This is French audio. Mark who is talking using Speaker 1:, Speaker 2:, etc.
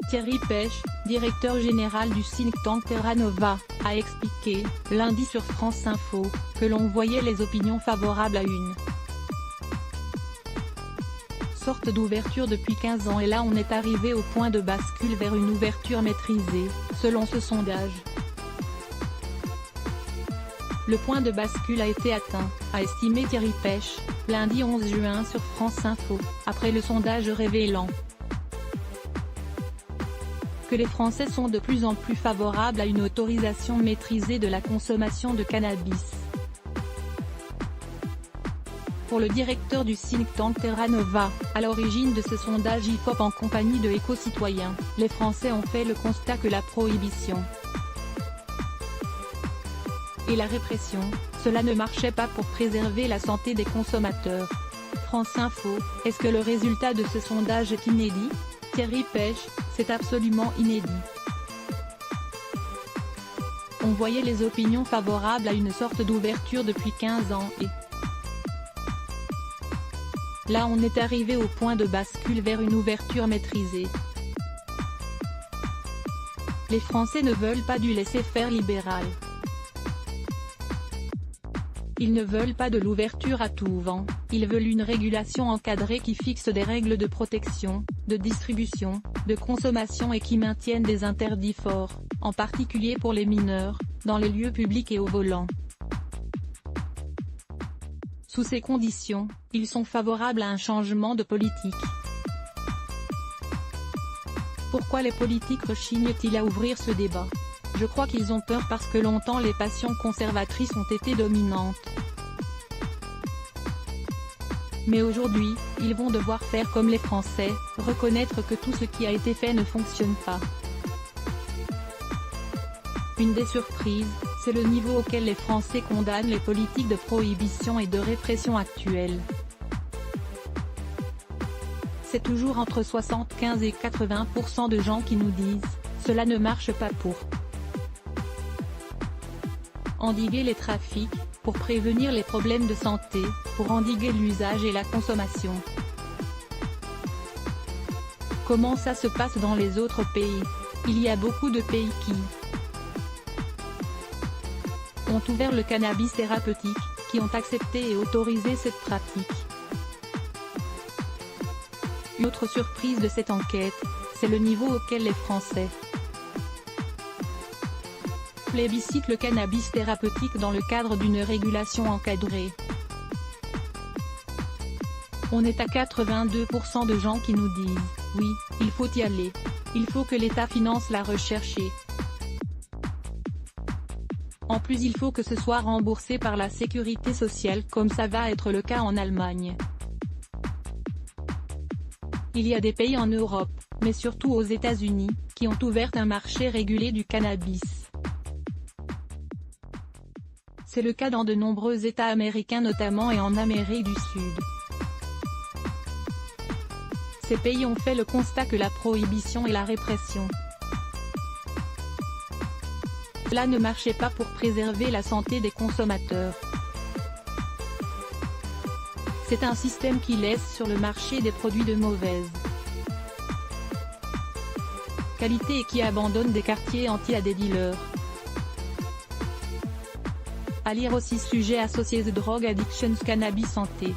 Speaker 1: Thierry Pech, directeur général du think tank Terra Nova, a expliqué, lundi sur France Info, que l'on voyait les opinions favorables à une sorte d'ouverture depuis 15 ans et là on est arrivé au point de bascule vers une ouverture maîtrisée, selon ce sondage. Le point de bascule a été atteint, a estimé Thierry Pech, lundi 11 juin sur France Info, après le sondage révélant que les Français sont de plus en plus favorables à une autorisation maîtrisée de la consommation de cannabis. Pour le directeur du think tank Terra Nova, à l'origine de ce sondage hip-hop en compagnie de éco-citoyens, les Français ont fait le constat que la prohibition et la répression, cela ne marchait pas pour préserver la santé des consommateurs. France Info, est-ce que le résultat de ce sondage est inédit? Thierry Pech, c'est absolument inédit. On voyait les opinions favorables à une sorte d'ouverture depuis 15 ans et là on est arrivé au point de bascule vers une ouverture maîtrisée. Les Français ne veulent pas du laisser-faire libéral. Ils ne veulent pas de l'ouverture à tout vent, ils veulent une régulation encadrée qui fixe des règles de protection, de distribution, de consommation et qui maintiennent des interdits forts, en particulier pour les mineurs, dans les lieux publics et au volant. Sous ces conditions, ils sont favorables à un changement de politique. Pourquoi les politiques rechignent-ils à ouvrir ce débat? Je crois qu'ils ont peur parce que longtemps les passions conservatrices ont été dominantes. Mais aujourd'hui, ils vont devoir faire comme les Français, reconnaître que tout ce qui a été fait ne fonctionne pas. Une des surprises, c'est le niveau auquel les Français condamnent les politiques de prohibition et de répression actuelles. C'est toujours entre 75 et 80% de gens qui nous disent « cela ne marche pas pour endiguer les trafics, pour prévenir les problèmes de santé, pour endiguer l'usage et la consommation ». Comment ça se passe dans les autres pays? Il y a beaucoup de pays qui ont ouvert le cannabis thérapeutique, qui ont accepté et autorisé cette pratique. Une autre surprise de cette enquête, c'est le niveau auquel les Français plébiscitent le cannabis thérapeutique dans le cadre d'une régulation encadrée. On est à 82% de gens qui nous disent « oui, il faut y aller. Il faut que l'État finance la recherche et en plus il faut que ce soit remboursé par la sécurité sociale comme ça va être le cas en Allemagne ». Il y a des pays en Europe, mais surtout aux États-Unis, qui ont ouvert un marché régulé du cannabis. C'est le cas dans de nombreux États américains notamment et en Amérique du Sud. Ces pays ont fait le constat que la prohibition et la répression cela ne marchait pas pour préserver la santé des consommateurs. C'est un système qui laisse sur le marché des produits de mauvaise qualité et qui abandonne des quartiers entiers à des dealers. À lire aussi sujet associé The Drug Addictions Cannabis Santé.